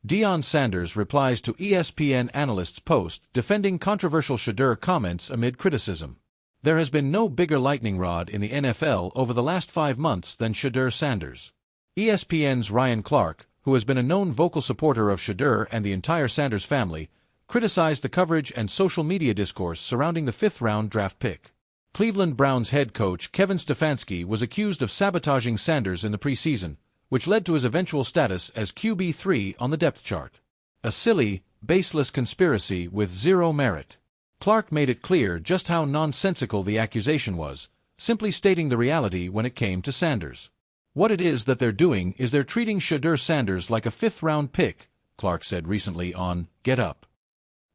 Deion Sanders replies to ESPN analyst's post defending controversial Shedeur comments amid criticism. There has been no bigger lightning rod in the NFL over the last 5 months than Shedeur Sanders. ESPN's Ryan Clark, who has been a known vocal supporter of Shedeur and the entire Sanders family, criticized the coverage and social media discourse surrounding the 5th-round draft pick. Cleveland Browns head coach Kevin Stefanski was accused of sabotaging Sanders in the preseason, which led to his eventual status as QB3 on the depth chart. A silly, baseless conspiracy with zero merit. Clark made it clear just how nonsensical the accusation was, simply stating the reality when it came to Sanders. What it is that they're doing is they're treating Shedeur Sanders like a 5th-round pick, Clark said recently on Get Up.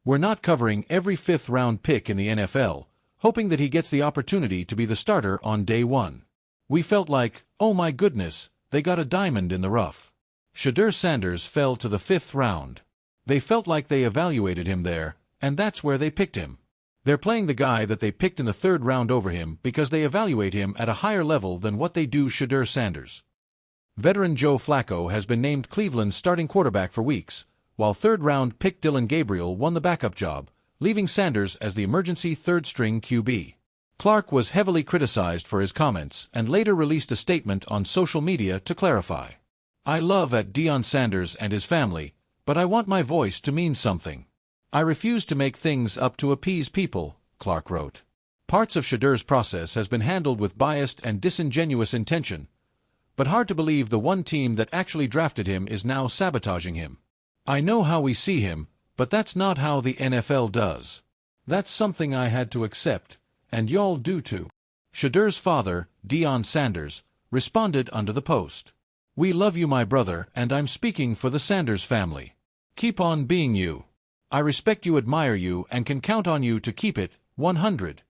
We're not covering every 5th-round pick in the NFL, hoping that he gets the opportunity to be the starter on day one. We felt like, oh my goodness, they got a diamond in the rough. Shedeur Sanders fell to the 5th round. They felt like they evaluated him there, and that's where they picked him. They're playing the guy that they picked in the 3rd round over him because they evaluate him at a higher level than what they do Shedeur Sanders. Veteran Joe Flacco has been named Cleveland's starting quarterback for weeks, while 3rd-round pick Dillon Gabriel won the backup job, leaving Sanders as the emergency 3rd-string QB. Clark was heavily criticized for his comments and later released a statement on social media to clarify. I love at Deion Sanders and his family, but I want my voice to mean something. I refuse to make things up to appease people, Clark wrote. Parts of Shedeur's process has been handled with biased and disingenuous intention, but hard to believe the one team that actually drafted him is now sabotaging him. I know how we see him, but that's not how the NFL does. That's something I had to accept, and y'all do too. Shedeur's father, Deion Sanders, responded under the post. We love you, my brother, and I'm speaking for the Sanders family. Keep on being you. I respect you, admire you, and can count on you to keep it 100.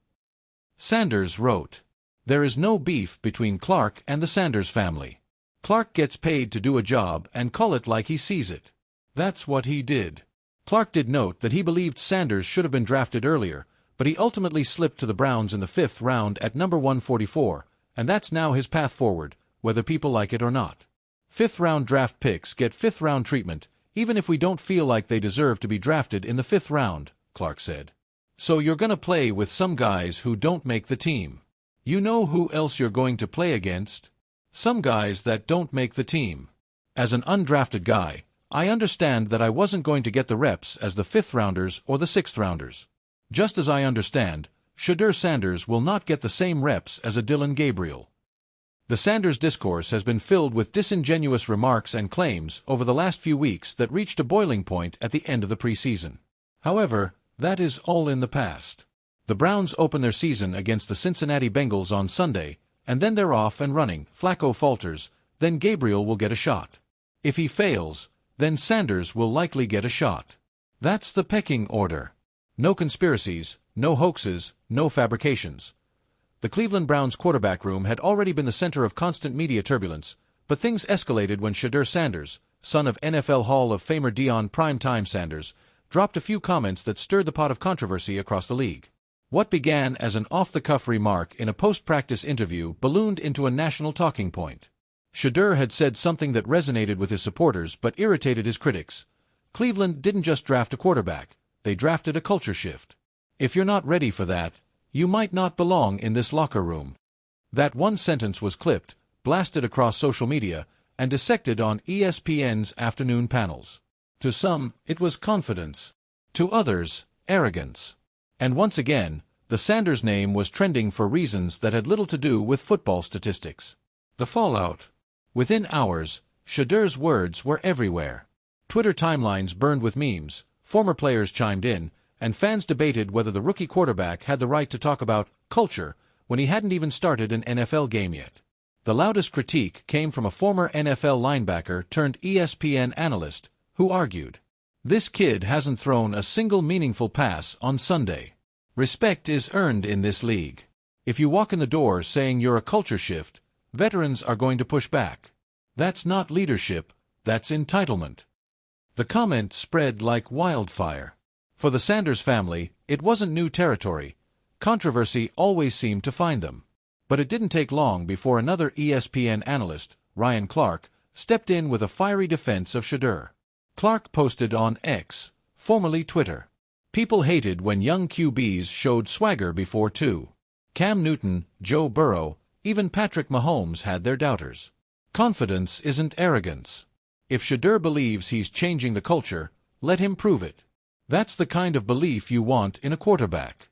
Sanders wrote. There is no beef between Clark and the Sanders family. Clark gets paid to do a job and call it like he sees it. That's what he did. Clark did note that he believed Sanders should have been drafted earlier, but he ultimately slipped to the Browns in the 5th round at number 144, and that's now his path forward, whether people like it or not. 5th-round draft picks get 5th-round treatment, even if we don't feel like they deserve to be drafted in the 5th round, Clark said. So you're gonna play with some guys who don't make the team. You know who else you're going to play against? Some guys that don't make the team. As an undrafted guy, I understand that I wasn't going to get the reps as the 5th-rounders or the 6th-rounders. Just as I understand, Shedeur Sanders will not get the same reps as a Dillon Gabriel. The Sanders discourse has been filled with disingenuous remarks and claims over the last few weeks that reached a boiling point at the end of the preseason. However, that is all in the past. The Browns open their season against the Cincinnati Bengals on Sunday, and then they're off and running. Flacco falters, then Gabriel will get a shot. If he fails, then Sanders will likely get a shot. That's the pecking order. No conspiracies, no hoaxes, no fabrications. The Cleveland Browns quarterback room had already been the center of constant media turbulence, but things escalated when Shedeur Sanders, son of NFL Hall of Famer Deion "Primetime" Sanders, dropped a few comments that stirred the pot of controversy across the league. What began as an off-the-cuff remark in a post-practice interview ballooned into a national talking point. Shedeur had said something that resonated with his supporters but irritated his critics. Cleveland didn't just draft a quarterback, they drafted a culture shift. If you're not ready for that, you might not belong in this locker room. That one sentence was clipped, blasted across social media, and dissected on ESPN's afternoon panels. To some, it was confidence. To others, arrogance. And once again, the Sanders name was trending for reasons that had little to do with football statistics. The fallout. Within hours, Shedeur's words were everywhere. Twitter timelines burned with memes, former players chimed in, and fans debated whether the rookie quarterback had the right to talk about culture when he hadn't even started an NFL game yet. The loudest critique came from a former NFL linebacker turned ESPN analyst, who argued, "This kid hasn't thrown a single meaningful pass on Sunday. Respect is earned in this league. If you walk in the door saying you're a culture shift, veterans are going to push back. That's not leadership, that's entitlement." The comment spread like wildfire. For the Sanders family, it wasn't new territory. Controversy always seemed to find them. But it didn't take long before another ESPN analyst, Ryan Clark, stepped in with a fiery defense of Shedeur. Clark posted on X, formerly Twitter. People hated when young QBs showed swagger before too. Cam Newton, Joe Burrow, even Patrick Mahomes had their doubters. Confidence isn't arrogance. If Shedeur believes he's changing the culture, let him prove it. That's the kind of belief you want in a quarterback.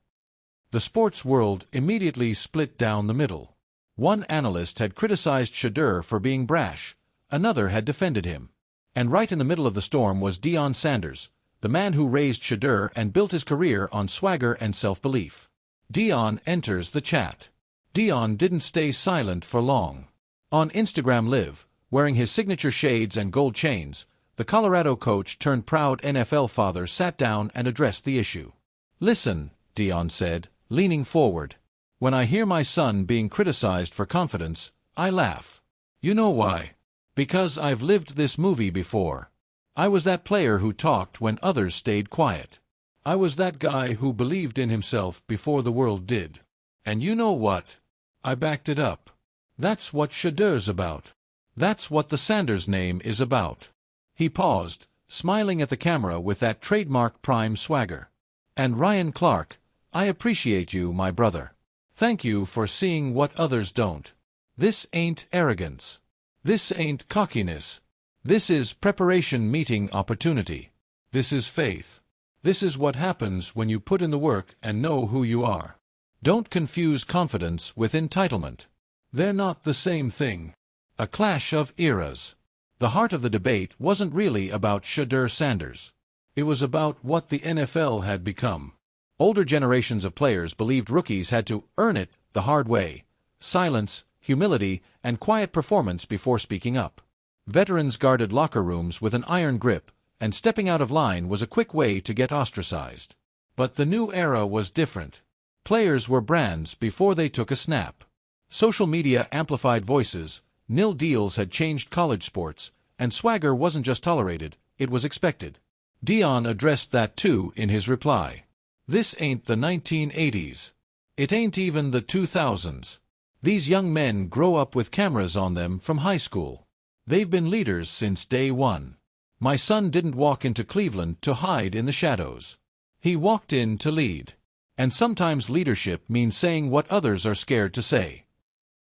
The sports world immediately split down the middle. One analyst had criticized Shedeur for being brash, another had defended him. And right in the middle of the storm was Deion Sanders, the man who raised Shedeur and built his career on swagger and self-belief. Deion enters the chat. Deion didn't stay silent for long. On Instagram Live, wearing his signature shades and gold chains, the Colorado coach turned proud NFL father sat down and addressed the issue. "Listen," Deion said, leaning forward. "When I hear my son being criticized for confidence, I laugh. You know why? Because I've lived this movie before. I was that player who talked when others stayed quiet. I was that guy who believed in himself before the world did. And you know what? I backed it up. That's what Shedeur's about. That's what the Sanders name is about." He paused, smiling at the camera with that trademark prime swagger. "And Ryan Clark, I appreciate you, my brother. Thank you for seeing what others don't. This ain't arrogance. This ain't cockiness. This is preparation meeting opportunity. This is faith. This is what happens when you put in the work and know who you are. Don't confuse confidence with entitlement. They're not the same thing." A clash of eras. The heart of the debate wasn't really about Shedeur Sanders. It was about what the NFL had become. Older generations of players believed rookies had to earn it the hard way: silence, humility, and quiet performance before speaking up. Veterans guarded locker rooms with an iron grip, and stepping out of line was a quick way to get ostracized. But the new era was different. Players were brands before they took a snap. Social media amplified voices, nil deals had changed college sports, and swagger wasn't just tolerated, it was expected. Deion addressed that too in his reply. "This ain't the 1980s. It ain't even the 2000s. These young men grow up with cameras on them from high school. They've been leaders since day one. My son didn't walk into Cleveland to hide in the shadows. He walked in to lead. And sometimes leadership means saying what others are scared to say."